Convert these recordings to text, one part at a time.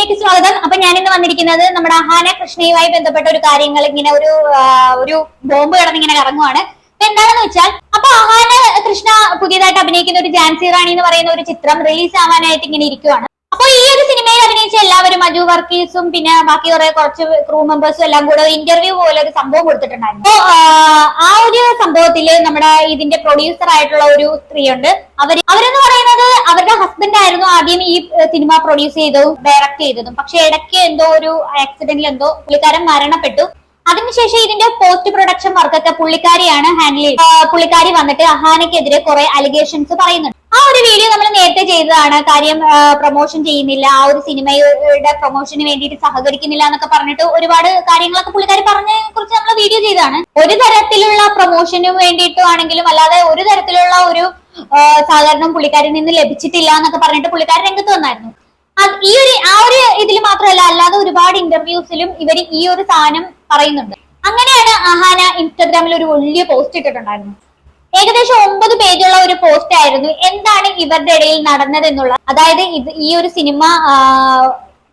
വീഡിയോയിലേക്ക് സ്വാഗതം. അപ്പൊ ഞാൻ ഇന്ന് വന്നിരിക്കുന്നത് നമ്മുടെ അഹാന കൃഷ്ണയുമായി ബന്ധപ്പെട്ട ഒരു കാര്യങ്ങൾ ഇങ്ങനെ ഒരു ബോംബ് കിടന്നിങ്ങനെ കറങ്ങുവാണ്. അപ്പൊ എന്താണെന്ന് വെച്ചാൽ അപ്പൊ അഹാന കൃഷ്ണ പുതിയതായിട്ട് അഭിനയിക്കുന്ന ഒരു ജാൻസി റാണി എന്ന് പറയുന്ന ഒരു ചിത്രം റിലീസ് ആവാനായിട്ട് ഇങ്ങനെ ഇരിക്കുവാണ്. അപ്പൊ ഈ ഒരു സിനിമയിൽ അഭിനയിച്ച എല്ലാവരും മജു വർഗീസും പിന്നെ ബാക്കി കുറച്ച് ക്രൂ മെമ്പേഴ്സും എല്ലാം കൂടെ ഒരു ഇന്റർവ്യൂ പോലെ ഒരു സംഭവം കൊടുത്തിട്ടുണ്ടായിരുന്നു. അപ്പൊ ആ ഒരു സംഭവത്തില് നമ്മുടെ ഇതിന്റെ പ്രൊഡ്യൂസർ ആയിട്ടുള്ള ഒരു സ്ത്രീയുണ്ട്. അവരെന്ന് പറയുന്നത് അവരുടെ ഹസ്ബൻഡ് ആയിരുന്നു ആദ്യം ഈ സിനിമ പ്രൊഡ്യൂസ് ചെയ്തതും ഡയറക്ട് ചെയ്തതും. പക്ഷെ ഇടയ്ക്ക് എന്തോ ഒരു ആക്സിഡന്റിൽ എന്തോ പുള്ളിക്കാരൻ മരണപ്പെട്ടു. അതിനുശേഷം ഇതിന്റെ പോസ്റ്റ് പ്രൊഡക്ഷൻ വർക്കൊക്കെ പുള്ളിക്കാരിയാണ് ഹാൻഡിൽ ചെയ്തത്. പുള്ളിക്കാരി വന്നിട്ട് അഹാനക്കെതിരെ കുറെ അലിഗേഷൻസ് പറയുന്നുണ്ട്. ആ ഒരു വീഡിയോ നമ്മൾ നേരത്തെ ചെയ്തതാണ്. കാര്യം പ്രൊമോഷൻ ചെയ്യുന്നില്ല, ആ ഒരു സിനിമയുടെ പ്രൊമോഷന് വേണ്ടിയിട്ട് സഹകരിക്കുന്നില്ല എന്നൊക്കെ പറഞ്ഞിട്ട് ഒരുപാട് കാര്യങ്ങളൊക്കെ പുള്ളിക്കാരി പറഞ്ഞതിനെ കുറിച്ച് നമ്മൾ വീഡിയോ ചെയ്തതാണ്. ഒരു തരത്തിലുള്ള പ്രൊമോഷന് വേണ്ടിയിട്ടാണെങ്കിലും അല്ലാതെ ഒരു തരത്തിലുള്ള ഒരു സഹകരണം പുള്ളിക്കാരിൽ നിന്ന് ലഭിച്ചിട്ടില്ല എന്നൊക്കെ പറഞ്ഞിട്ട് പുള്ളിക്കാരി രംഗത്ത് വന്നായിരുന്നു. ആ ഒരു ഇതിൽ മാത്രമല്ല, അല്ലാതെ ഒരുപാട് ഇന്റർവ്യൂസിലും ഇവർ ഈ ഒരു സാധനം പറയുന്നുണ്ട്. അങ്ങനെയാണ് അഹാന ഇൻസ്റ്റാഗ്രാമിൽ ഒരു വലിയ പോസ്റ്റ് ഇട്ടിട്ടുണ്ടായിരുന്നു. ഏകദേശം 9 പേജുള്ള ഒരു പോസ്റ്റ് ആയിരുന്നു. എന്താണ് ഇവരുടെ ഇടയിൽ നടന്നത് എന്നുള്ള, അതായത് ഈ ഒരു സിനിമ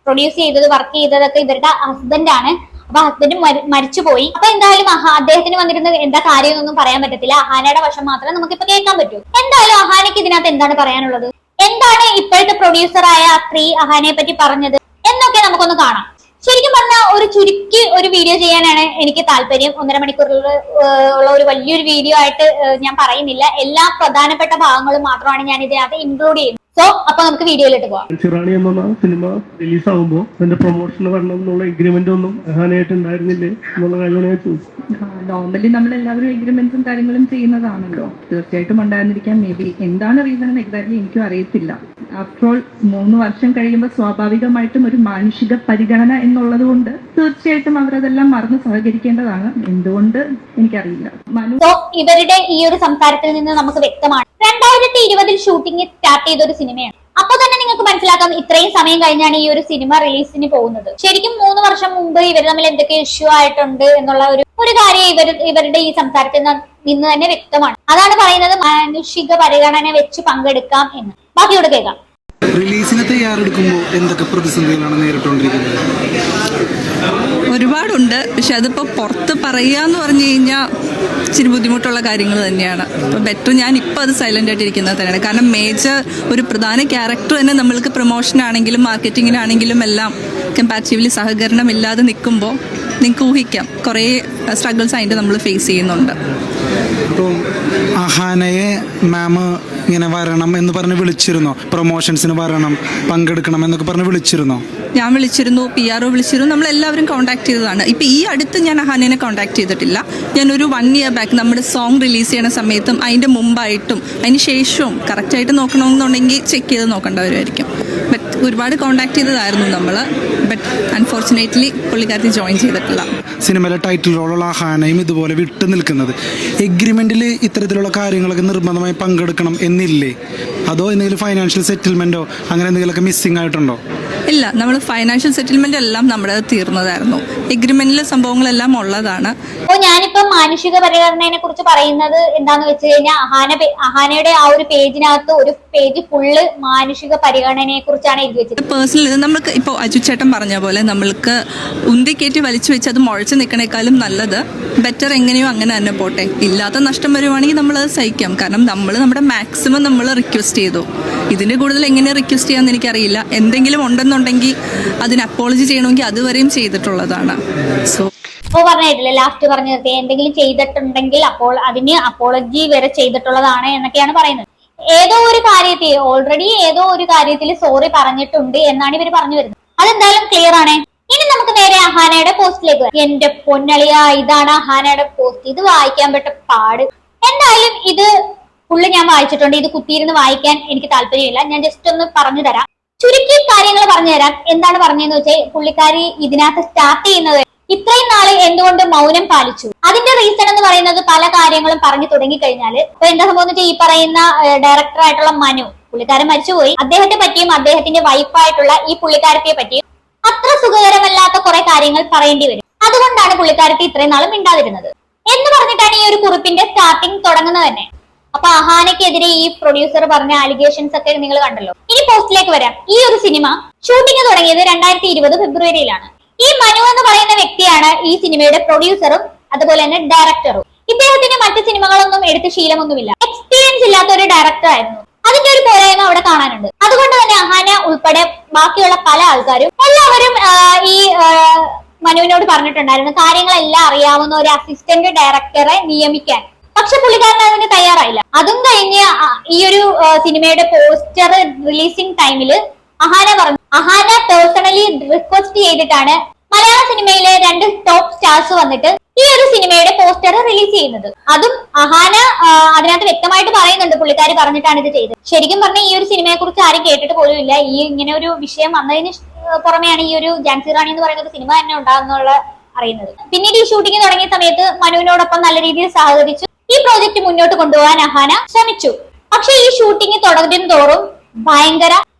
പ്രൊഡ്യൂസ് ചെയ്തത് വർക്ക് ചെയ്തതൊക്കെ ഇവരുടെ ഹസ്ബൻഡാണ്. അപ്പൊ ഹസ്ബൻഡ് മരിച്ചുപോയി. അപ്പൊ എന്തായാലും അദ്ദേഹത്തിന് വന്നിരുന്ന എന്താ കാര്യം എന്നൊന്നും പറയാൻ പറ്റത്തില്ല. അഹാനയുടെ വശം മാത്രമേ നമുക്കിപ്പോ കേൾക്കാൻ പറ്റൂ. എന്തായാലും അഹാനയ്ക്ക് ഇതിനകത്ത് എന്താണ് പറയാനുള്ളത്, എന്താണ് ഇപ്പോഴത്തെ പ്രൊഡ്യൂസറായ സ്ത്രീ അഹാനയെ പറ്റി പറഞ്ഞത് എന്നൊക്കെ നമുക്കൊന്ന് കാണാം. ശരിക്കും പറഞ്ഞാൽ ഒരു ചുരുക്കി ഒരു വീഡിയോ ചെയ്യാനാണ് എനിക്ക് താല്പര്യം. 1.5 മണിക്കൂറിൽ ഉള്ള ഒരു വലിയൊരു വീഡിയോ ആയിട്ട് ഞാൻ പറയുന്നില്ല. എല്ലാ പ്രധാനപ്പെട്ട ഭാഗങ്ങളും മാത്രമാണ് ഞാൻ ഇതിനകത്ത് ഇൻക്ലൂഡ് ചെയ്യുന്നത്. സോ അപ്പൊ നമുക്ക് വീഡിയോയിലോട്ട് പോവാം. റാണി എന്ന സിനിമ റിലീസ് ആവുമ്പോൾ അതിന്റെ പ്രൊമോഷൻ വരണം എന്നുള്ള എഗ്രിമെന്റ് ഒന്നും അഹാനായിട്ട് ഉണ്ടായിരുന്നില്ലേ എന്നുള്ള കാര്യം ഞാൻ ചോദിച്ചു. നോർമലി നമ്മൾ എല്ലാവരും എഗ്രിമെന്റ്സും കാര്യങ്ങളും ചെയ്യുന്നതാണല്ലോ. തീർച്ചയായിട്ടും ഉണ്ടായിരുന്നിരിക്കാൻ. മേ ബി എന്താണ് റീസൺ എന്ന് എക്സാക്ട്ലി എനിക്കും അറിയത്തില്ല. ആഫ്റ്റർ ഓൾ 3 വർഷം കഴിയുമ്പോൾ സ്വാഭാവികമായിട്ടും ഒരു മാനുഷിക പരിഗണന എന്നുള്ളത് കൊണ്ട് തീർച്ചയായിട്ടും അവരതെല്ലാം മറന്ന് സഹകരിക്കേണ്ടതാണ്. എന്തുകൊണ്ട് എനിക്കറിയില്ല. ഇവരുടെ ഈ ഒരു സംസാരത്തിൽ നിന്ന് നമുക്ക് വ്യക്തമാണ് 2020 ഷൂട്ടിംഗ് സ്റ്റാർട്ട് ചെയ്ത ഒരു സിനിമയാണ്. അപ്പൊ തന്നെ നിങ്ങൾക്ക് മനസ്സിലാക്കാം ഇത്രയും സമയം കഴിഞ്ഞാണ് ഈ ഒരു സിനിമ റിലീസിന് പോകുന്നത്. ശരിക്കും 3 വർഷം മുമ്പ് ഇവർ തമ്മിൽ എന്തൊക്കെ ഇഷ്യൂ ആയിട്ടുണ്ട് എന്നുള്ള ഒരു കാര്യം ഇവരുടെ ഈ സംസാരത്തിൽ നിന്ന് തന്നെ വ്യക്തമാണ്. അതാണ് പറയുന്നത് മാനുഷിക പരിഗണന വെച്ച് പങ്കെടുക്കാം എന്ന്. ബാക്കിയോട് കേൾക്കാം. റിലീസിന് തയ്യാറെടുക്കുമ്പോൾ എന്തൊക്കെ പ്രതിസന്ധികളാണ് നേരിട്ടുകൊണ്ടിരിക്കുന്നത്? ഒരുപാടുണ്ട്. പക്ഷെ അതിപ്പോൾ പുറത്ത് പറയുക എന്ന് പറഞ്ഞു കഴിഞ്ഞാൽ ഇച്ചിരി ബുദ്ധിമുട്ടുള്ള കാര്യങ്ങൾ തന്നെയാണ്. അപ്പോൾ ബെറ്റർ ഞാൻ ഇപ്പോൾ അത് സൈലൻ്റ് ആയിട്ട് ഇരിക്കുന്നത് തന്നെയാണ്. കാരണം മേജർ ഒരു പ്രധാന ക്യാരക്ടർ തന്നെ നമ്മൾക്ക് പ്രൊമോഷനാണെങ്കിലും മാർക്കറ്റിങ്ങിനാണെങ്കിലും എല്ലാം കമ്പാരിറ്റീവ്ലി സഹകരണം ഇല്ലാതെ നിൽക്കുമ്പോൾ നിങ്ങൾക്ക് ഊഹിക്കാം കുറേ സ്ട്രഗിൾസ് അതിൻ്റെ നമ്മൾ ഫേസ് ചെയ്യുന്നുണ്ട്. അപ്പോൾ അഹാനയെ മാം ഇങ്ങനെ വരണം എന്ന് പറഞ്ഞ് വിളിച്ചിരുന്നോ? പ്രൊമോഷൻസിന് വരണം, പങ്കെടുക്കണം എന്നൊക്കെ പറഞ്ഞ് വിളിച്ചിരുന്നോ? ഞാൻ വിളിച്ചിരുന്നു, PRO വിളിച്ചിരുന്നു, നമ്മളെല്ലാവരും കോൺടാക്ട് ചെയ്തതാണ്. ഇപ്പം ഈ അടുത്ത് ഞാൻ അഹാനയെ കോൺടാക്ട് ചെയ്തിട്ടില്ല. ഞാനൊരു 1 ഇയർ ബാക്ക് നമ്മുടെ സോങ് റിലീസ് ചെയ്യുന്ന സമയത്തും അതിൻ്റെ മുമ്പായിട്ടും അതിന് ശേഷവും കറക്റ്റായിട്ട് നോക്കണമെന്നുണ്ടെങ്കിൽ ചെക്ക് ചെയ്ത് നോക്കേണ്ടവരായിരിക്കും. ബട്ട് ഒരുപാട് കോൺടാക്ട് ചെയ്തതായിരുന്നു നമ്മൾ. ബട്ട് അൺഫോർച്ചുനേറ്റ്ലി പുള്ളിക്കാരത്തി ജോയിൻ ചെയ്തിട്ടില്ല. സിനിമയിലെ ടൈറ്റിൽ റോളുള്ള അഹാനയും ഇതുപോലെ വിട്ടു നിൽക്കുന്നത്, എഗ്രിമെന്റിൽ ഇത്തരത്തിലുള്ള കാര്യങ്ങളൊക്കെ നിർബന്ധമായി പങ്കെടുക്കണം എന്നില്ലേ? അതോ എന്തെങ്കിലും ഫൈനാൻഷ്യൽ സെറ്റിൽമെന്റോ അങ്ങനെ എന്തെങ്കിലുമൊക്കെ മിസ്സിംഗ് ആയിട്ടുണ്ടോ? ഇല്ല, നമ്മൾ ഫൈനാൻഷ്യൽ സെറ്റിൽമെന്റ് എല്ലാം നമ്മുടെ തീർന്നതായിരുന്നു. എഗ്രിമെന്റിലെ സംഭവങ്ങളെല്ലാം ഉള്ളതാണ്. അപ്പോൾ ഞാനിപ്പോ മാനുഷിക പരിഗണനയെ കുറിച്ച് പറയുന്നത് എന്താന്ന് വെച്ച് കഴിഞ്ഞാൽ അഹാനയുടെ ആ ഒരു പേജിനകത്ത് ഒരു പേജ് ഫുള്ള് മാനുഷിക പരിഗണനയെ കുറിച്ചാണ് എഴുതി വെച്ചത്. പേഴ്സണലി നമുക്ക് ഇപ്പോൾ അജുച്ചേട്ടൻ പറഞ്ഞ പോലെ നമ്മൾക്ക് ഉന്തിക്കയറ്റി വലിച്ചു വെച്ച് അത് മുഴച്ച് നിൽക്കണേക്കാളും നല്ലത് ബെറ്റർ എങ്ങനെയോ അങ്ങനെ തന്നെ പോട്ടെ. ഇല്ലാത്ത നഷ്ടം വരുവാണെങ്കിൽ നമ്മളത് സഹിക്കാം. കാരണം നമ്മുടെ മാക്സിമം നമ്മൾ റിക്വസ്റ്റ് ചെയ്തു. ഇതിൻ്റെ കൂടുതൽ എങ്ങനെ റിക്വസ്റ്റ് ചെയ്യാമെന്ന് എനിക്കറിയില്ല. എന്തെങ്കിലും ഉണ്ടെന്നുണ്ടെങ്കിൽ അതിന് അപ്പോളജി ചെയ്യണമെങ്കിൽ അതുവരെയും ചെയ്തിട്ടുള്ളതാണ്. സോ പറഞ്ഞിട്ടില്ല, ലാസ്റ്റ് പറഞ്ഞു നിർത്തി എന്തെങ്കിലും ചെയ്തിട്ടുണ്ടെങ്കിൽ അപ്പോൾ അതിന് അപ്പോളജി വരെ ചെയ്തിട്ടുള്ളതാണ് എന്നൊക്കെയാണ് പറയുന്നത്. ഓൾറെഡി ഏതോ ഒരു കാര്യത്തിൽ സോറി പറഞ്ഞിട്ടുണ്ട് എന്നാണ് ഇവർ പറഞ്ഞു വരുന്നത്. അതെന്തായാലും ക്ലിയർ ആണ്. ഇനി നമുക്ക് നേരെ അഹാനയുടെ പോസ്റ്റിലേക്ക് വരാം. എന്റെ പൊന്നളിയ, ഇതാണ് അഹാനയുടെ പോസ്റ്റ്. ഇത് വായിക്കാൻ പറ്റ പാട്. എന്തായാലും ഇത് ഫുള്ള് ഞാൻ വായിച്ചിട്ടുണ്ട്. ഇത് കുത്തിയിരുന്ന് വായിക്കാൻ എനിക്ക് താല്പര്യമില്ല. ഞാൻ ജസ്റ്റ് ഒന്ന് പറഞ്ഞു തരാം, ചുരുക്കി കാര്യങ്ങൾ പറഞ്ഞു തരാം. എന്താണ് പറഞ്ഞതെന്ന് വെച്ചാൽ പുള്ളിക്കാരി ഇതിനകത്ത് സ്റ്റാർട്ട് ചെയ്യുന്നത് ഇത്രയും നാള് എന്തുകൊണ്ട് മൗനം പാലിച്ചു. അതിന്റെ റീസൺ എന്ന് പറയുന്നത് പല കാര്യങ്ങളും പറഞ്ഞു തുടങ്ങി കഴിഞ്ഞാല് ഇപ്പൊ എന്താ സംഭവം എന്ന് വെച്ചാൽ ഈ പറയുന്ന ഡയറക്ടർ ആയിട്ടുള്ള മനു, പുള്ളിക്കാരൻ മരിച്ചുപോയി. അദ്ദേഹത്തെ പറ്റിയും അദ്ദേഹത്തിന്റെ വൈഫായിട്ടുള്ള ഈ പുള്ളിക്കാരത്തെ പറ്റിയും അത്ര സുഖകരമല്ലാത്ത കുറെ കാര്യങ്ങൾ പറയേണ്ടി വരും. അതുകൊണ്ടാണ് പുള്ളിക്കാരത്തി ഇത്രയും നാളും മിണ്ടാതിരുന്നത് എന്ന് പറഞ്ഞിട്ടാണ് ഈ ഒരു കുറിപ്പിന്റെ സ്റ്റാർട്ടിങ് തുടങ്ങുന്നത് തന്നെ. അപ്പൊ അഹാനയ്ക്കെതിരെ ഈ പ്രൊഡ്യൂസർ പറഞ്ഞ അലിഗേഷൻസ് ഒക്കെ നിങ്ങൾ കണ്ടല്ലോ. ഇനി പോസ്റ്റിലേക്ക് വരാം. ഈ ഒരു സിനിമ ഷൂട്ടിംഗ് തുടങ്ങിയത് 2020 ഫെബ്രുവരിയിലാണ്. ഈ മനു എന്ന് പറയുന്ന വ്യക്തിയാണ് ഈ സിനിമയുടെ പ്രൊഡ്യൂസറും അതുപോലെ തന്നെ ഡയറക്ടറും. ഇദ്ദേഹത്തിന് മറ്റു സിനിമകളൊന്നും എടുത്ത് ശീലമൊന്നുമില്ല. എക്സ്പീരിയൻസ് ഇല്ലാത്ത ഒരു ഡയറക്ടർ ആയിരുന്നു. അതിന്റെ ഒരു പോരായ്മ അവിടെ കാണാനുണ്ട്. അതുകൊണ്ട് തന്നെ അഹാന ഉൾപ്പെടെ ബാക്കിയുള്ള പല ആൾക്കാരും എല്ലാവരും ഈ മനുവിനോട് പറഞ്ഞിട്ടുണ്ടായിരുന്നു കാര്യങ്ങളെല്ലാം അറിയാവുന്ന ഒരു അസിസ്റ്റന്റ് ഡയറക്ടറെ നിയമിക്കാൻ. പക്ഷെ പുള്ളിക്കാരൻ അതിന് തയ്യാറായില്ല. അതും കഴിഞ്ഞ് ഈ ഒരു സിനിമയുടെ പോസ്റ്റർ റിലീസിംഗ് ടൈമില് അഹാന പേഴ്സണലി റിക്വസ്റ്റ് ചെയ്തിട്ടാണ് മലയാള സിനിമയിലെ 2 ടോപ്പ് സ്റ്റാർസ് വന്നിട്ട് ഈ ഒരു സിനിമയുടെ പോസ്റ്റർ റിലീസ് ചെയ്യുന്നത്. അതും അഹാന അതിനകത്ത് വ്യക്തമായിട്ട് പറയുന്നുണ്ട് പുള്ളിക്കാരി പറഞ്ഞിട്ടാണ് ഇത് ചെയ്തത്. ശരിക്കും പറഞ്ഞാൽ ഈ ഒരു സിനിമയെ കുറിച്ച് ആരും കേട്ടിട്ട് പോലും ഇല്ല. ഈ ഇങ്ങനെ ഒരു വിഷയം വന്നതിന് പുറമെയാണ് ഈ ഒരു ഝാൻസി റാണി എന്ന് പറയുന്ന ഒരു സിനിമ തന്നെ ഉണ്ടാകുന്നുള്ള അറിയുന്നത്. പിന്നീട് ഈ ഷൂട്ടിംഗ് തുടങ്ങിയ സമയത്ത് മനുവിനോടൊപ്പം നല്ല രീതിയിൽ സഹകരിച്ചു ഈ പ്രോജക്റ്റ് മുന്നോട്ട് കൊണ്ടുപോകാൻ അഹാന ശ്രമിച്ചു. പക്ഷെ ഈ ഷൂട്ടിംഗ് തുടരും തോറും ഭയങ്കര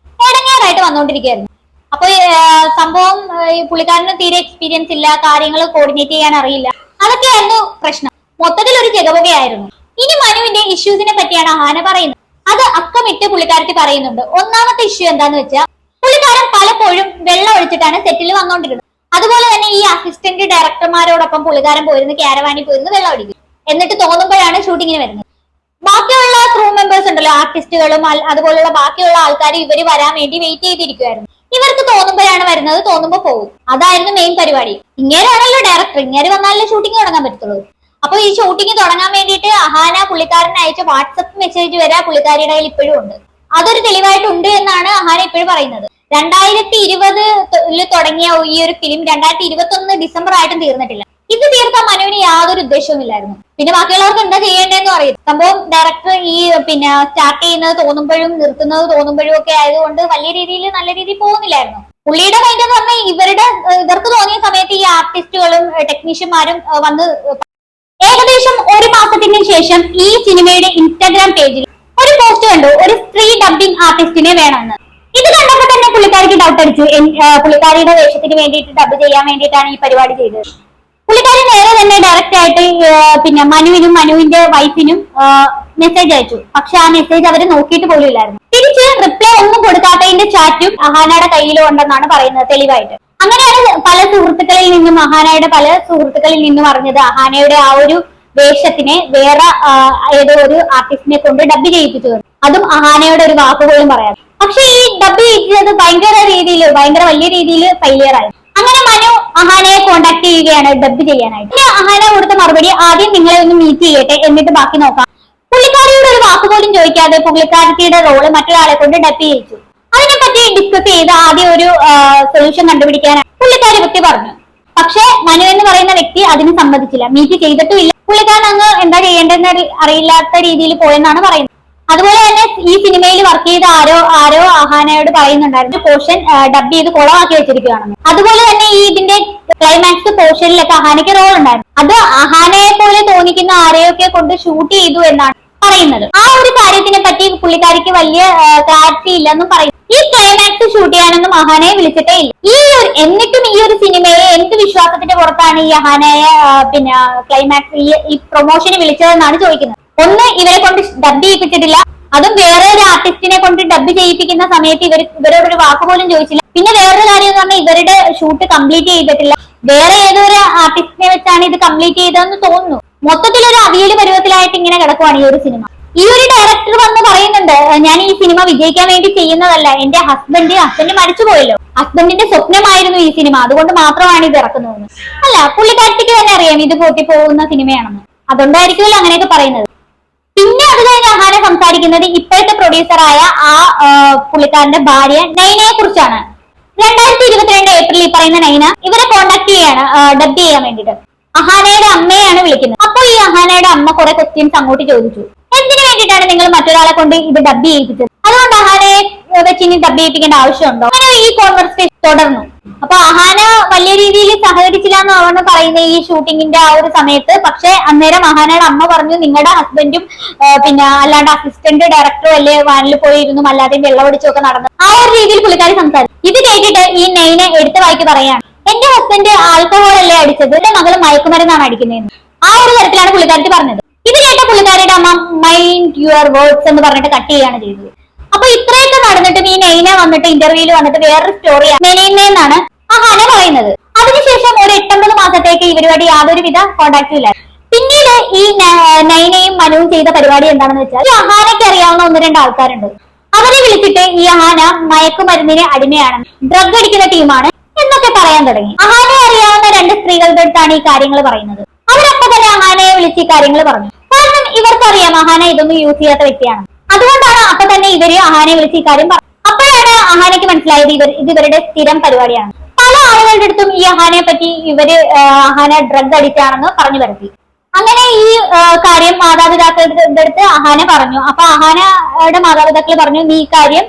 ഇടങ്ങേറായിട്ട് വന്നുകൊണ്ടിരിക്കുകയായിരുന്നു. അപ്പൊ സംഭവം പുള്ളിക്കാരന് തീരെ എക്സ്പീരിയൻസ് ഇല്ല, കാര്യങ്ങൾ കോർഡിനേറ്റ് ചെയ്യാൻ അറിയില്ല, അതൊക്കെയായിരുന്നു പ്രശ്നം. മൊത്തത്തിൽ ഒരു ജഗപുകയായിരുന്നു. ഇനി മനുവിന്റെ ഇഷ്യൂസിനെ പറ്റിയാണ് അഹാന പറയുന്നത്. അത് അക്കമിട്ട് പുള്ളിക്കാരത്തി പറയുന്നുണ്ട്. ഒന്നാമത്തെ ഇഷ്യൂ എന്താന്ന് വെച്ചാൽ പുള്ളിക്കാരൻ പലപ്പോഴും വെള്ളം ഒഴിച്ചിട്ടാണ് സെറ്റിൽ വന്നുകൊണ്ടിരുന്നത്. അതുപോലെ തന്നെ ഈ അസിസ്റ്റന്റ് ഡയറക്ടർമാരോടൊപ്പം പുള്ളിക്കാരൻ പോയിരുന്നു ക്യാരവാനിൽ പോയിരുന്നു വെള്ളം ഒഴിക്കും. എന്നിട്ട് തോന്നുമ്പോഴാണ് ഷൂട്ടിങ്ങിന് വരുന്നത്. ബാക്കിയുള്ള ക്രൂ മെമ്പേഴ്സ് ഉണ്ടല്ലോ, ആർട്ടിസ്റ്റുകളും അതുപോലുള്ള ബാക്കിയുള്ള ആൾക്കാർ ഇവര് വരാൻ വേണ്ടി വെയിറ്റ് ചെയ്തിരിക്കുവായിരുന്നു. ഇവർക്ക് തോന്നുമ്പോഴാണ് വരുന്നത്, തോന്നുമ്പോ പോകും. അതായിരുന്നു മെയിൻ പരിപാടി. ഇങ്ങേരാണല്ലോ ഡയറക്ടർ, ഇങ്ങേര് വന്നാലല്ലേ ഷൂട്ടിംഗ് തുടങ്ങാൻ പറ്റത്തുള്ളൂ. അപ്പൊ ഈ ഷൂട്ടിംഗ് തുടങ്ങാൻ വേണ്ടിയിട്ട് അഹാന പുള്ളിക്കാരൻ അയച്ച വാട്സപ്പ് മെസ്സേജ് വരെ പുള്ളിക്കാരിയുടെ കയ്യിൽ ഇപ്പോഴും ഉണ്ട്. അതൊരു തെളിവായിട്ടുണ്ട് എന്നാണ് അഹാന ഇപ്പോഴും പറയുന്നത്. 2020 തുടങ്ങിയ ഈ ഒരു ഫിലിം 2021 ഡിസംബർ ആയിട്ടും തീർന്നിട്ടില്ല. ഇത് തീർക്കാൻ മനുവിന് യാതൊരു ഉദ്ദേശവുമില്ലായിരുന്നു. പിന്നെ ബാക്കിയുള്ളവർക്ക് എന്താ ചെയ്യേണ്ടതെന്ന് അറിയും. സംഭവം ഡയറക്ടർ ഈ സ്റ്റാർട്ട് ചെയ്യുന്നത് തോന്നുമ്പോഴും നിർത്തുന്നത് തോന്നുമ്പോഴും ഒക്കെ ആയതുകൊണ്ട് വലിയ രീതിയിൽ നല്ല രീതിയിൽ പോകുന്നില്ലായിരുന്നു. പുള്ളിയുടെ മൈൻഡ് എന്ന് പറഞ്ഞാൽ ഇവർക്ക് തോന്നിയ സമയത്ത് ഈ ആർട്ടിസ്റ്റുകളും ടെക്നീഷ്യന്മാരും വന്ന് ഏകദേശം 1 മാസത്തിന് ശേഷം ഈ സിനിമയുടെ ഇൻസ്റ്റാഗ്രാം പേജിൽ ഒരു പോസ്റ്റ് കണ്ടു, ഒരു സ്ത്രീ ഡബിംഗ് ആർട്ടിസ്റ്റിനെ വേണമെന്ന്. ഇത് കണ്ടപ്പോൾ തന്നെ പുള്ളിക്കാരിക്ക് ഡൗട്ട് അടിച്ചു. പുള്ളിക്കാരിയുടെ വേഷത്തിന് വേണ്ടിയിട്ട് ഡബ് ചെയ്യാൻ വേണ്ടിയിട്ടാണ് ഈ പരിപാടി ചെയ്തത്. പുള്ളിക്കാരി നേരെ തന്നെ ഡയറക്റ്റ് ആയിട്ട് പിന്നെ മനുവിനും മനുവിന്റെ വൈഫിനും മെസ്സേജ് അയച്ചു. പക്ഷെ ആ മെസ്സേജ് അവര് നോക്കിയിട്ട് പോലും ഇല്ലായിരുന്നു. തിരിച്ച് റിപ്ലൈ ഒന്നും കൊടുക്കാത്തതിന്റെ ചാറ്റും അഹാനയുടെ കയ്യിലും ഉണ്ടെന്നാണ് പറയുന്നത് തെളിവായിട്ട്. അങ്ങനെയാണ് പല സുഹൃത്തുക്കളിൽ നിന്നും അറിഞ്ഞത് അഹാനയുടെ ആ ഒരു വേഷത്തിനെ വേറെ ഏതോ ഒരു ആർട്ടിസ്റ്റിനെ കൊണ്ട് ഡബ് ചെയ്യിപ്പിച്ചു. അതും അഹാനയുടെ ഒരു വാക്കുപോലും പറയാം. പക്ഷെ ഈ ഡബ് ചെയ്യിച്ചത് ഭയങ്കര വലിയ രീതിയിൽ ഫെയിലിയർ ആയി. അങ്ങനെ മനു അഹാനയെ കോണ്ടാക്ട് ചെയ്യുകയാണ് ഡബ് ചെയ്യാനായിട്ട്. അഹാന കൊടുത്ത മറുപടി, ആദ്യം നിങ്ങളെ ഒന്ന് മീറ്റ് ചെയ്യട്ടെ എന്നിട്ട് ബാക്കി നോക്കാം. പുള്ളിക്കാരിയുടെ ഒരു വാക്ക് പോലും ചോദിക്കാതെ പുള്ളിക്കാരിയുടെ റോള് മറ്റൊരാളെ കൊണ്ട് ഡബ് ചെയ്യിച്ചു. അതിനെപ്പറ്റി ഡിസ്കസ് ചെയ്ത് ആദ്യം ഒരു സൊല്യൂഷൻ കണ്ടുപിടിക്കാനാണ് പുള്ളിക്കാരി വ്യക്തി പറഞ്ഞു. പക്ഷെ മനു എന്ന് പറയുന്ന വ്യക്തി അതിന് സമ്മതിച്ചില്ല. മീറ്റ് ചെയ്തിട്ടുമില്ല. പുള്ളിക്കാരൻ അങ്ങ് എന്താ ചെയ്യേണ്ടതെന്ന് അറിയില്ലാത്ത രീതിയിൽ പോയെന്നാണ് പറയുന്നത്. അതുപോലെ തന്നെ ഈ സിനിമയിൽ വർക്ക് ചെയ്ത ആരോ അഹാനയോട് പറയുന്നുണ്ടായിരുന്നു പോർഷൻ ഡബ് ചെയ്ത് കുളമാക്കി വെച്ചിരിക്കുകയാണെന്ന്. അതുപോലെ തന്നെ ഈ ഇതിന്റെ ക്ലൈമാക്സ് പോർഷനിലൊക്കെ അഹാനയ്ക്ക് റോൾ ഉണ്ടായിരുന്നു. അത് അഹാനയെ പോലെ തോന്നിക്കുന്ന ആരെയൊക്കെ കൊണ്ട് ഷൂട്ട് ചെയ്തു എന്നാണ് പറയുന്നത്. ആ ഒരു കാര്യത്തിനെ പറ്റി പുള്ളിക്കാരിക്ക് വലിയ ക്ലാരിറ്റി ഇല്ലെന്നും പറയും. ഈ ക്ലൈമാക്സ് ഷൂട്ട് ചെയ്യാനൊന്നും അഹാനയെ വിളിച്ചിട്ടേ ഇല്ല. എന്നിട്ടും ഈ ഒരു സിനിമയെ എന്ത് വിശ്വാസത്തിന്റെ പുറത്താണ് ഈ അഹാനയെ പിന്നെ ക്ലൈമാക്സ് ഈ പ്രൊമോഷന് വിളിച്ചതെന്നാണ് ചോദിക്കുന്നത്. ഒന്ന്, ഇവരെ കൊണ്ട് ഡബ് ചെയ്യിപ്പിച്ചിട്ടില്ല. അതും വേറെ ഒരു ആർട്ടിസ്റ്റിനെ കൊണ്ട് ഡബ് ചെയ്യിപ്പിക്കുന്ന സമയത്ത് ഇവരോടൊരു വാക്ക് പോലും ചോദിച്ചില്ല. പിന്നെ വേറൊരു കാര്യം എന്ന് പറഞ്ഞാൽ ഇവരുടെ ഷൂട്ട് കംപ്ലീറ്റ് ചെയ്തിട്ടില്ല. വേറെ ഏതോ ഒരു ആർട്ടിസ്റ്റിനെ വെച്ചാണ് ഇത് കംപ്ലീറ്റ് ചെയ്തതെന്ന് തോന്നുന്നു. മൊത്തത്തിലൊരു അവിയൽ പരുവത്തിലായിട്ട് ഇങ്ങനെ കിടക്കുവാണ് ഈ ഒരു സിനിമ. ഈ ഒരു ഡയറക്ടർ വന്ന് പറയുന്നുണ്ട്, ഞാൻ ഈ സിനിമ വിജയിക്കാൻ വേണ്ടി ചെയ്യുന്നതല്ല, എന്റെ ഹസ്ബൻഡ് മരിച്ചുപോയല്ലോ, ഹസ്ബൻഡിന്റെ സ്വപ്നമായിരുന്നു ഈ സിനിമ, അതുകൊണ്ട് മാത്രമാണ് ഇത് ഇറക്കുന്നതെന്ന്. അല്ല, പുള്ളിക്കാരത്തിക്ക് തന്നെ അറിയാം ഇത് പൊട്ടിപ്പോകുന്ന സിനിമയാണെന്ന്. അതുകൊണ്ടായിരിക്കുമല്ലോ അങ്ങനെയൊക്കെ പറയുന്നത്. പിന്നെ അത് കഴിഞ്ഞ് അഹാന സംസാരിക്കുന്നത് ഇപ്പോഴത്തെ പ്രൊഡ്യൂസറായ ആ പുള്ളിക്കാരന്റെ ഭാര്യ നൈനയെ കുറിച്ചാണ്. 2022 ഏപ്രിൽ ഈ പറയുന്ന നൈന ഇവരെ കോണ്ടാക്ട് ചെയ്യാണ് ഡബ് ചെയ്യാൻ വേണ്ടിയിട്ട്. അഹാനയുടെ അമ്മയാണ് വിളിക്കുന്നത്. അപ്പൊ ഈ അഹാനയുടെ അമ്മ കുറെ ക്വസ്റ്റ്യൻസ് അങ്ങോട്ട് ചോദിച്ചു. എന്തിനു വേണ്ടിയിട്ടാണ് നിങ്ങൾ മറ്റൊരാളെ കൊണ്ട് ഇത് ഡബ് ചെയ്യിപ്പിച്ചത്? അതുകൊണ്ട് അഹാനയെ വെച്ച് ഇനി ഡബ് ചെയ്യിപ്പിക്കേണ്ട ആവശ്യമുണ്ടോ? അങ്ങനെ ഈ കോൺവെർസേഷൻ തുടർന്നു. അപ്പൊ അഹാന വലിയ രീതിയിൽ സഹകരിച്ചില്ല എന്നാണ് പറയുന്നത് ഈ ഷൂട്ടിങ്ങിന്റെ ആ ഒരു സമയത്ത്. പക്ഷെ അന്നേരം അഹാനയുടെ അമ്മ പറഞ്ഞു, നിങ്ങളുടെ ഹസ്ബൻഡും പിന്നെ അല്ലാണ്ട് അസിസ്റ്റന്റ് ഡയറക്ടറും അല്ലേ വാനിൽ പോയിരുന്നു, അല്ലാതെ വെള്ളമടിച്ചൊക്കെ നടന്നു. ആ ഒരു രീതിയിൽ പുള്ളിക്കാരി സംസാരിച്ചു. ഇത് കേട്ടിട്ട് ഈ നെയ്ന എടുത്ത വായിക്ക് പറയാണ്, എന്റെ ഹസ്ബൻഡ് ആൽക്കഹോൾ അല്ലേ അടിച്ചത്, എന്റെ മകള് മയക്കുമരുന്നാണ് അടിക്കുന്നതെന്ന്. ആ ഒരു തരത്തിലാണ് പുള്ളിക്കാരി പറഞ്ഞത്. ഇത് കേട്ട പുള്ളിക്കാരിയുടെ അമ്മ മൈൻഡ് യുവർ വേർഡ്സ് എന്ന് പറഞ്ഞിട്ട് കട്ട് ചെയ്യാണ് ചെയ്തത്. അപ്പൊ ഇത്രയൊക്കെ നടന്നിട്ടും ഈ നൈന വന്നിട്ട് ഇന്റർവ്യൂവിൽ വന്നിട്ട് വേറൊരു സ്റ്റോറിയാണ് മെനയുന്നതെന്നാണ് അഹാന പറയുന്നത്. അതിനുശേഷം ഒരു 8-9 മാസത്തേക്ക് ഇവരുമായിട്ട് യാതൊരുവിധ കോണ്ടാക്റ്റും ഇല്ല. പിന്നീട് ഈ നൈനയും മനുവും ചെയ്ത പരിപാടി എന്താണെന്ന് വെച്ചാൽ, ഈ അഹാനയ്ക്ക് അറിയാവുന്ന 1-2 ആൾക്കാരുണ്ട്. അവരെ വിളിച്ചിട്ട് ഈ അഹാന മയക്കുമരുന്നിന് അടിമയാണ്, ഡ്രഗ് അടിക്കുന്ന ടീമാണ് എന്നൊക്കെ പറയാൻ തുടങ്ങി. അഹാനയെ അറിയാവുന്ന 2 സ്ത്രീകളുടെ അടുത്താണ് ഈ കാര്യങ്ങൾ പറയുന്നത്. അവരൊക്കെ തന്നെ അഹാനയെ വിളിച്ച് ഈ കാര്യങ്ങൾ പറഞ്ഞു. കാരണം ഇവർക്കറിയാം അഹാന ഇതൊന്നും യൂസ് ചെയ്യാത്ത വ്യക്തിയാണ്. അതുകൊണ്ടാണ് അപ്പൊ തന്നെ ഇവര് അഹാനയെ വിളിച്ച് ഈ കാര്യം പറഞ്ഞു. അപ്പോഴാണ് അഹാനയ്ക്ക് മനസ്സിലായത് ഇത് ഇവരുടെ സ്ഥിരം പരിപാടിയാണ്. പല ആളുകളുടെ അടുത്തും ഈ അഹാനയെ പറ്റി അഹാന ഡ്രഗ് അഡിക്റ്റ് ആണെന്ന് പറഞ്ഞു വരുത്തി. അങ്ങനെ ഈ കാര്യം മാതാപിതാക്കളുടെ അടുത്ത് അഹാന പറഞ്ഞു. അപ്പൊ അഹാനയുടെ മാതാപിതാക്കൾ പറഞ്ഞു, നീ ഈ കാര്യം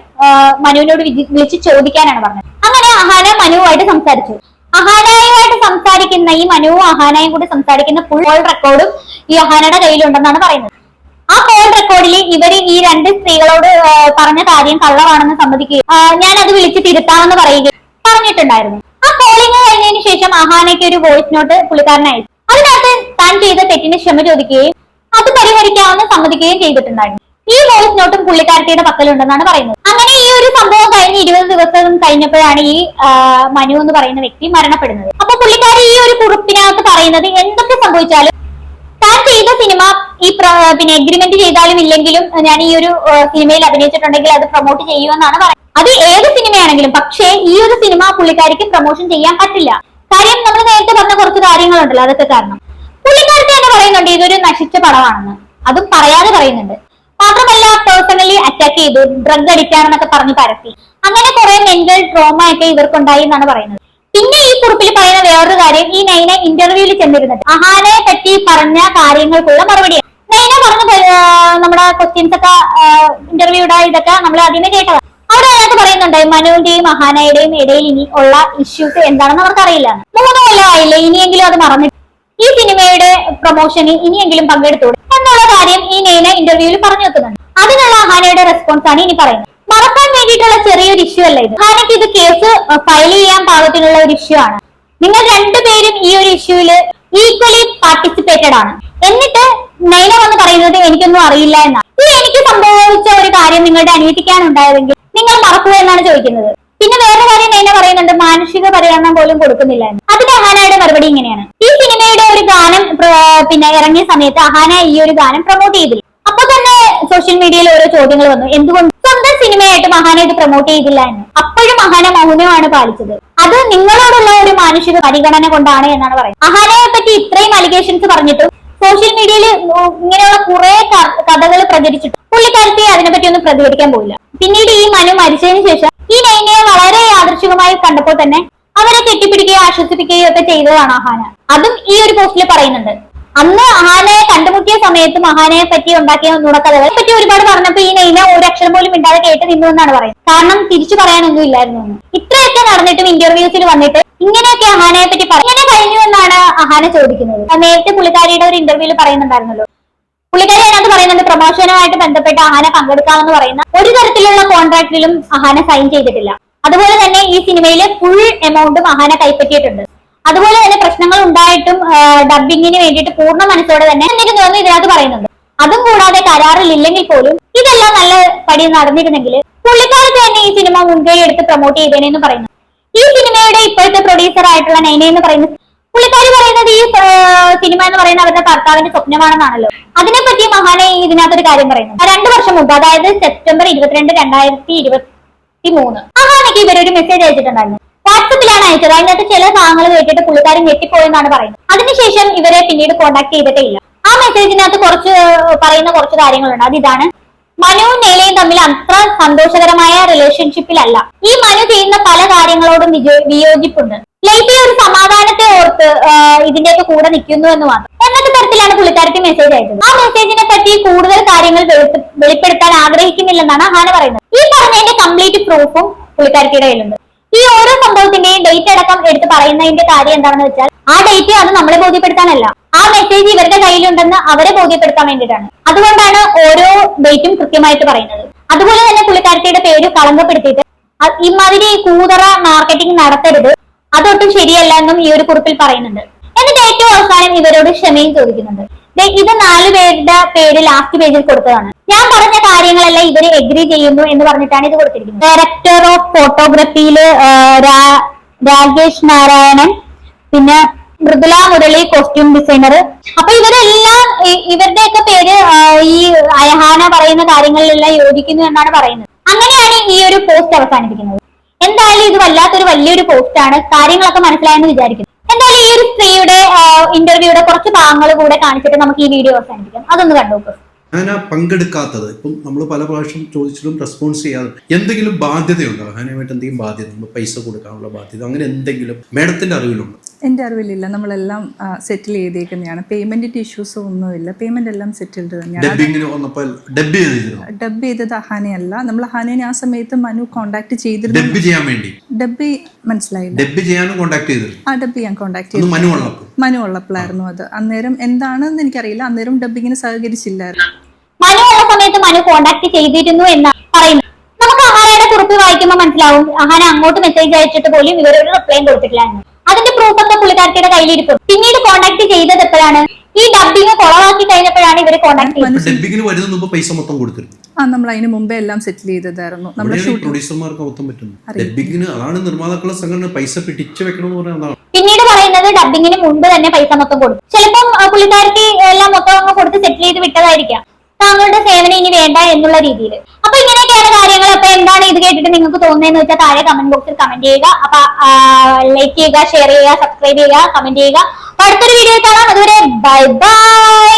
മനുവിനോട് വിളിച്ച് ചോദിക്കാനാണ് പറഞ്ഞത്. അങ്ങനെ അഹാന മനുവുമായിട്ട് സംസാരിച്ചു. അഹാനയുമായിട്ട് സംസാരിക്കുന്ന ഈ മനുവും അഹാനയും കൂടി സംസാരിക്കുന്ന ഫുൾ റെക്കോർഡും ഈ അഹാനയുടെ കയ്യിലുണ്ടെന്നാണ് പറയുന്നത്. ആ കോൾ റെക്കോർഡിൽ ഇവര് ഈ 2 സ്ത്രീകളോട് പറഞ്ഞ കാര്യം കള്ളമാണെന്ന് സമ്മതിക്കുകയും ഞാൻ അത് വിളിച്ച് തിരുത്താമെന്ന് പറയുകയും പറഞ്ഞിട്ടുണ്ടായിരുന്നു. ആ കോളിംഗ് കഴിഞ്ഞതിന് ശേഷം അഹാനയ്ക്ക് ഒരു വോയിസ് നോട്ട് പുള്ളിക്കാരൻ അയച്ചു. അതിനകത്ത് താൻ ചെയ്ത തെറ്റിന് ക്ഷമ ചോദിക്കുകയും അത് പരിഹരിക്കാമെന്ന് സമ്മതിക്കുകയും ചെയ്തിട്ടുണ്ടായിരുന്നു. ഈ വോയിസ് നോട്ടും പുള്ളിക്കാരത്തിയുടെ പക്കലുണ്ടെന്നാണ് പറയുന്നത്. അങ്ങനെ ഈ ഒരു സംഭവം കഴിഞ്ഞ് 20 ദിവസം കഴിഞ്ഞപ്പോഴാണ് ഈ മനു എന്ന് പറയുന്ന വ്യക്തി മരണപ്പെടുന്നത്. അപ്പൊ പുള്ളിക്കാരി ഈ ഒരു കുറിപ്പിനകത്ത് പറയുന്നത്, എന്തൊക്കെ സംഭവിച്ചാലും താൻ ചെയ്ത സിനിമ ഈ പിന്നെ എഗ്രിമെന്റ് ചെയ്താലും ഇല്ലെങ്കിലും ഞാൻ ഈ ഒരു സിനിമയിൽ അഭിനയിച്ചിട്ടുണ്ടെങ്കിൽ അത് പ്രൊമോട്ട് ചെയ്യുമെന്നാണ് പറയുന്നത്. അത് ഏത് സിനിമയാണെങ്കിലും. പക്ഷേ ഈ ഒരു സിനിമ പുള്ളിക്കാരിക്ക് പ്രൊമോഷൻ ചെയ്യാൻ പറ്റില്ല. കാര്യം നമ്മൾ നേരത്തെ പറഞ്ഞ കുറച്ച് കാര്യങ്ങളുണ്ടല്ലോ, അതൊക്കെ കാരണം. പുള്ളിക്കാരത്തി തന്നെ പറയുന്നുണ്ട് ഇതൊരു നശിച്ച പടമാണെന്ന്. അതും പറയാതെ പറയുന്നുണ്ട്. മാത്രമല്ല പേഴ്സണലി അറ്റാക്ക് ചെയ്തു, ഡ്രഗ് അഡിക്റ്റ് ആണെന്നൊക്കെ പറഞ്ഞ് പരത്തി. അങ്ങനെ കുറെ മെന്റൽ ട്രോമ ഒക്കെ ഇവർക്കുണ്ടായി എന്നാണ് പറയുന്നത്. പിന്നെ ഈ കുറിപ്പിൽ പറയുന്ന വേറൊരു കാര്യം, ഈ നൈന ഇന്റർവ്യൂവിൽ ചെന്നിരുന്നത് അഹാനയെ പറ്റി പറഞ്ഞ കാര്യങ്ങൾക്കുള്ള മറുപടിയാണ്. നൈന പറഞ്ഞ നമ്മുടെ ക്വസ്റ്റ്യൻസ് ഒക്കെ ഇന്റർവ്യൂയുടെ ഇതൊക്കെ നമ്മൾ ആദ്യമേ കേട്ടതാണ്. അവിടെ അതിനകത്ത് പറയുന്നുണ്ട് മനുവിന്റെയും അഹാനയുടെയും ഇടയിൽ ഇനി ഉള്ള ഇഷ്യൂസ് എന്താണെന്ന് അവർക്കറിയില്ല. 3 കൊല്ലമായില്ലേ, ഇനിയെങ്കിലും അത് മറന്നിട്ട് ഈ സിനിമയുടെ പ്രൊമോഷന് ഇനിയെങ്കിലും പങ്കെടുത്തോളൂ എന്നുള്ള കാര്യം ഈ നൈന ഇന്റർവ്യൂവിൽ പറഞ്ഞു വെക്കുന്നുണ്ട്. അതിനുള്ള അഹാനയുടെ റെസ്പോൺസ് ആണ് ഇനി പറയുന്നത്. മറക്കാൻ വേണ്ടിയിട്ടുള്ള ചെറിയൊരു ഇഷ്യൂ അല്ല ഇത്. അഹാനയ്ക്ക് ഇത് കേസ് ഫയൽ ചെയ്യാൻ പാകത്തിനുള്ള ഒരു ഇഷ്യൂ ആണ്. നിങ്ങൾ 2 പേരും ഈ ഒരു ഇഷ്യൂവില് ഈക്വലി പാർട്ടിസിപ്പേറ്റഡ് ആണ്. എന്നിട്ട് നൈന വന്ന് പറയുന്നത് എനിക്കൊന്നും അറിയില്ല എന്നാണ്. ഈ എനിക്ക് സംഭവിച്ച ഒരു കാര്യം നിങ്ങളുടെ അനിയത്തിക്കാനുണ്ടായതെങ്കിൽ നിങ്ങൾ മറക്കുക എന്നാണ് ചോദിക്കുന്നത്. പിന്നെ വേറെ കാര്യം നൈന പറയുന്നുണ്ട്, മാനുഷിക പരിഗണന പോലും കൊടുക്കുന്നില്ല എന്ന്. അതിന് അഹാനയുടെ മറുപടി ഇങ്ങനെയാണ്. ഈ സിനിമയുടെ ഒരു ഗാനം പിന്നെ ഇറങ്ങിയ സമയത്ത് അഹാന ഈ ഒരു ഗാനം പ്രൊമോട്ട് ചെയ്തില്ല. അപ്പൊ തന്നെ സോഷ്യൽ മീഡിയയിൽ ഓരോ ചോദ്യങ്ങൾ വന്നു, എന്തുകൊണ്ട് സ്വന്തം സിനിമയായിട്ടും അഹാന ഇത് പ്രൊമോട്ട് ചെയ്തില്ല എന്ന്. അപ്പോഴും അഹാന മൗനമാണ് പാലിച്ചത്. അത് നിങ്ങളോടുള്ള ഒരു മാനുഷിക പരിഗണന കൊണ്ടാണ് എന്നാണ് പറയുന്നത്. അഹാനയെ പറ്റി ഇത്രയും അലിഗേഷൻസ് പറഞ്ഞിട്ടും സോഷ്യൽ മീഡിയയിൽ ഇങ്ങനെയുള്ള കുറെ കഥകൾ പ്രചരിച്ചിട്ടും പുള്ളിക്കാരത്തെ അതിനെപ്പറ്റി ഒന്നും പ്രതികരിക്കാൻ പോയില്ല. പിന്നീട് ഈ മനു മരിച്ചതിന് ശേഷം ഈ നൈനയെ വളരെ യാദൃശ്ചികമായി കണ്ടപ്പോൾ തന്നെ അവരെ കെട്ടിപ്പിടിക്കുകയോ ആശ്വസിപ്പിക്കുകയോ ഒക്കെ ചെയ്തതാണ് അഹാന. അതും ഈ ഒരു പോസ്റ്റിൽ പറയുന്നുണ്ട്. അന്ന് അഹാനയെ കണ്ടുമുട്ടിയ സമയത്തും അഹാനയെ പറ്റി ഉണ്ടാക്കിയ നുണക്കഥകളെ പറ്റി ഒരുപാട് പറഞ്ഞപ്പോ ഈ നൈന ഒരു അക്ഷരം പോലും മിണ്ടാതെ കേട്ട് നിന്നു എന്നാണ് പറയുന്നത്. കാരണം തിരിച്ചു പറയാനൊന്നും ഇല്ലായിരുന്നു. ഇത്രയൊക്കെ നടന്നിട്ടും ഇന്റർവ്യൂസിൽ വന്നിട്ട് ഇങ്ങനെയൊക്കെ അഹാനയെ പറ്റി എങ്ങനെ കഴിഞ്ഞു എന്നാണ് അഹാന ചോദിക്കുന്നത്. നേരത്തെ പുള്ളിക്കാരിയുടെ ഒരു ഇന്റർവ്യൂവിൽ പറയുന്നുണ്ടായിരുന്നല്ലോ, പുള്ളിക്കാരി അതിനകത്ത് പറയുന്നുണ്ട് പ്രമോഷനുമായിട്ട് ബന്ധപ്പെട്ട് അഹാന പങ്കെടുക്കാമെന്ന് പറയുന്ന ഒരു തരത്തിലുള്ള കോൺട്രാക്റ്റിലും അഹാന സൈൻ ചെയ്തിട്ടില്ല. അതുപോലെ തന്നെ ഈ സിനിമയിലെ ഫുൾ എമൗണ്ടും അഹാന കൈപ്പറ്റിയിട്ടുണ്ട്. അതുപോലെ തന്നെ പ്രശ്നങ്ങൾ ഉണ്ടായിട്ടും ഡബിങ്ങിന് വേണ്ടിയിട്ട് പൂർണ്ണ മനസ്സോടെ തന്നെ എന്നിരുന്നു ഇതിനകത്ത് പറയുന്നുണ്ട്. അതും കൂടാതെ കരാറിലില്ലെങ്കിൽ പോലും ഇതെല്ലാം നല്ല പടി നടന്നിരുന്നെങ്കിൽ പുള്ളിക്കാരത്ത് തന്നെ ഈ സിനിമ മുൻകൈ എടുത്ത് പ്രൊമോട്ട് ചെയ്തേനെന്ന് പറയുന്നു. ഈ സിനിമയുടെ ഇപ്പോഴത്തെ പ്രൊഡ്യൂസർ ആയിട്ടുള്ള നൈന എന്ന് പറയുന്ന പുള്ളിക്കാരി പറയുന്നത് ഈ സിനിമ എന്ന് പറയുന്ന അവരുടെ ഭർത്താവിന്റെ സ്വപ്നമാണെന്നാണല്ലോ. അതിനെപ്പറ്റി മഹാന ഇതിനകത്തൊരു കാര്യം പറയുന്നു. 2 വർഷം മുമ്പ്, അതായത് സെപ്റ്റംബർ 22, 2023 അഹാനയ്ക്ക് ഇവരൊരു മെസ്സേജ് അയച്ചിട്ടുണ്ടായിരുന്നു. വാട്സപ്പിലാണ് അയച്ചത്. അതിനകത്ത് ചില ഭാഗങ്ങൾ കേട്ടിട്ട് പുള്ളിക്കാരൻ ഞെട്ടിപ്പോയെന്നാണ് പറയുന്നത്. അതിനുശേഷം ഇവരെ പിന്നീട് കോൺടാക്ട് ചെയ്തിട്ടേ ഇല്ല. ആ മെസ്സേജിനകത്ത് പറയുന്ന കുറച്ച് കാര്യങ്ങളുണ്ട്. അതിതാണ്, മനുവും നൈനയും തമ്മിൽ അത്ര സന്തോഷകരമായ റിലേഷൻഷിപ്പിലല്ല. ഈ മനു ചെയ്യുന്ന പല കാര്യങ്ങളോടും വിയോജിപ്പുണ്ട്. ലൈഫിൽ ഒരു സമാധാനത്തെ ഓർത്ത് ഇതിന്റെയൊക്കെ കൂടെ നിൽക്കുന്നു എന്ന് മാത്രം എന്നൊക്കെ തരത്തിലാണ് പുള്ളിക്കാരത്തി മെസ്സേജ് അയച്ചത്. ആ മെസ്സേജിനെ പറ്റി കൂടുതൽ കാര്യങ്ങൾ വെളിപ്പെടുത്താൻ ആഗ്രഹിക്കുന്നില്ലെന്നാണ് അഹാന പറയുന്നത്. ഈ പറഞ്ഞതിന്റെ കംപ്ലീറ്റ് പ്രൂഫും പുള്ളിക്കാരത്തിയുടെ കയ്യിലുണ്ട്. ഈ ഓരോ സംഭവത്തിന്റെയും ഡേറ്റ് അടക്കം എടുത്ത് പറയുന്നതിന്റെ കാര്യം എന്താണെന്ന് വെച്ചാൽ, ആ ഡേറ്റ് അത് നമ്മളെ ബോധ്യപ്പെടുത്താനല്ല, ആ മെസ്സേജ് ഇവരുടെ കയ്യിലുണ്ടെന്ന് അവരെ ബോധ്യപ്പെടുത്താൻ വേണ്ടിയിട്ടാണ്. അതുകൊണ്ടാണ് ഓരോ ഡേറ്റും കൃത്യമായിട്ട് പറയുന്നത്. അതുപോലെ തന്നെ പുള്ളിക്കാരത്തിയുടെ പേര് കളങ്കപ്പെടുത്തിയിട്ട് ഇമാതിരി കൂതറ മാർക്കറ്റിംഗ് നടത്തരുത്, അതൊട്ടും ശരിയല്ല എന്നും ഈ ഒരു കുറിപ്പിൽ പറയുന്നുണ്ട്. എന്നിട്ട് ഏറ്റവും അവസാനം ഇവരോട് ക്ഷമയും ചോദിക്കുന്നുണ്ട്. ഇത് 4 പേരുടെ പേര് ലാസ്റ്റ് പേജിൽ കൊടുത്തതാണ്. ഞാൻ പറഞ്ഞ കാര്യങ്ങളെല്ലാം ഇവര് എഗ്രി ചെയ്യുന്നു എന്ന് പറഞ്ഞിട്ടാണ് ഇത് കൊടുത്തിരിക്കുന്നത്. ഡയറക്ടർ ഓഫ് ഫോട്ടോഗ്രാഫിയില് രാകേഷ് നാരായണൻ, പിന്നെ മൃദുല മുരളി കോസ്റ്റ്യൂം ഡിസൈനർ. അപ്പൊ ഇവരെല്ലാം ഇവരുടെയൊക്കെ പേര് ഈ അയഹാന പറയുന്ന കാര്യങ്ങളിലെല്ലാം യോജിക്കുന്നു എന്നാണ് പറയുന്നത്. അങ്ങനെയാണ് ഈ ഒരു പോസ്റ്റ് അവസാനിപ്പിക്കുന്നത്. എന്തായാലും ഇത് വല്ലാത്തൊരു വലിയൊരു പോസ്റ്റ് ആണ്. കാര്യങ്ങളൊക്കെ മനസ്സിലായെന്ന് വിചാരിക്കുന്നു. എന്തായാലും ഈ ഒരു സ്ത്രീയുടെ ഇന്റർവ്യൂയുടെ കുറച്ച് ഭാഗങ്ങൾ കൂടെ കാണിച്ചിട്ട് നമുക്ക് ഈ വീഡിയോ അവസാനിപ്പിക്കാം. അതൊന്ന് കണ്ടു. ഹന പങ്കെടുക്കാത്തത് ഇപ്പം നമ്മൾ പല പ്രാവശ്യം ചോദിച്ചിട്ടും റെസ്പോൺസ് ചെയ്യാതെ എന്തെങ്കിലും ബാധ്യതയുണ്ടോ? ഹനയുമായിട്ട് എന്തെങ്കിലും ബാധ്യത, നമ്മൾ പൈസ കൊടുക്കാനുള്ള ബാധ്യത, അങ്ങനെ എന്തെങ്കിലും മേഡത്തിന്റെ അറിവിലുണ്ടോ? എൻ്റെ അറിവിലില്ല. നമ്മളെല്ലാം സെറ്റിൽ ചെയ്തേക്കുന്നതാണ്. പേയ്മെന്റിന്റെ ഇഷ്യൂസ് ഒന്നുമില്ല. പേയ്മെന്റ് എല്ലാം സെറ്റിൽഡ് തന്നെയാണ്. ഡബ്ബിങ്ങിന് വന്നപ്പോൾ ഡബ് ചെയ്തത് അഹാനയല്ല. നമ്മൾ അഹാനെ ആ സമയത്ത് മനു കോൺടാക്ട് ചെയ്തിരുന്നു. ഡബ് ചെയ്യാൻ വേണ്ടി. ഡബ്ബി മനസ്സിലായില്ല. ഡബ് ചെയ്യാനും കോൺടാക്ട് ചെയ്തിരുന്നു. ഡബ്ബി ഞാൻ കോൺടാക്ട് ചെയ്തു. മനു ഉള്ളപ്പോഴായിരുന്നു അത്. അന്നേരം എന്താണെന്ന് എനിക്കറിയില്ല. അന്നേരം ഡബ്ബിങ്ങിന് സഹകരിച്ചില്ലായിരുന്നു. മനു ഉള്ള സമയത്ത് മനു കോണ്ടാക്ട് ചെയ്തിരുന്നു എന്നാണ് പറയുന്നത്. നമുക്ക് അഹാനയുടെ കുറിപ്പ് വായിക്കുമ്പോൾ മനസ്സിലാവും അഹാന അങ്ങോട്ട് മെസ്സേജ് അയച്ചിട്ട് പോലും ഇവരൊരു റിപ്ലൈയും കൊടുത്തിട്ടില്ല എന്ന്. അതിന്റെ പ്രൂഫ് ഒക്കെ പുള്ളിക്കാർത്തിയുടെ കയ്യിലിരിക്കും. പിന്നീട് കോണ്ടാക്ട് ചെയ്തത് എപ്പോഴാണ്? ഈ ഡബ്ബിങ് കൊളവാക്കി കഴിഞ്ഞപ്പോഴാണ് ഇവര് കോണ്ടാക്ട് ചെയ്തത്. ഡബ്ബിങ്ങിന് വരുന്ന മുമ്പ് പൈസ മൊത്തം കൊടുത്തിരുന്നു. നമ്മൾ അതിന് മുമ്പേ എല്ലാം സെറ്റിൽ ചെയ്തതായിരുന്നു. പ്രൊഡ്യൂസർമാർക്ക് മൊത്തം പറ്റുന്നു. ഡബ്ബിങ്ങിന് അതാണ് നിർമ്മാതാക്കളുടെ സംഘടന പൈസ പിടിച്ചു വെക്കണമെന്ന് പറയുന്നതാണ്. പിന്നീട് പറയുന്നത് ഡബ്ബിങ്ങിന് മുമ്പ് തന്നെ പൈസ മൊത്തം കൊടുക്കും. ചിലപ്പം പുള്ളിക്കാർക്ക് എല്ലാം മൊത്തം അങ്ങ് കൊടുത്ത് സെറ്റിൽ ചെയ്ത് വിട്ടതായിരിക്കാം. താങ്കളുടെ സേവനം ഇനി വേണ്ട എന്നുള്ള രീതിയിൽ. അപ്പൊ ഇങ്ങനെയൊക്കെയാണ് കാര്യങ്ങൾ. അപ്പൊ എന്താണ് ഇത് കേട്ടിട്ട് നിങ്ങൾക്ക് തോന്നുന്നതെന്ന് വെച്ചാൽ താഴെ കമന്റ് ബോക്സിൽ കമന്റ് ചെയ്യുക. അപ്പൊ ലൈക്ക് ചെയ്യുക, ഷെയർ ചെയ്യുക, സബ്സ്ക്രൈബ് ചെയ്യുക, കമന്റ് ചെയ്യുക. അടുത്തൊരു വീഡിയോ കാണാം. അതുവരെ ബൈ ബൈ.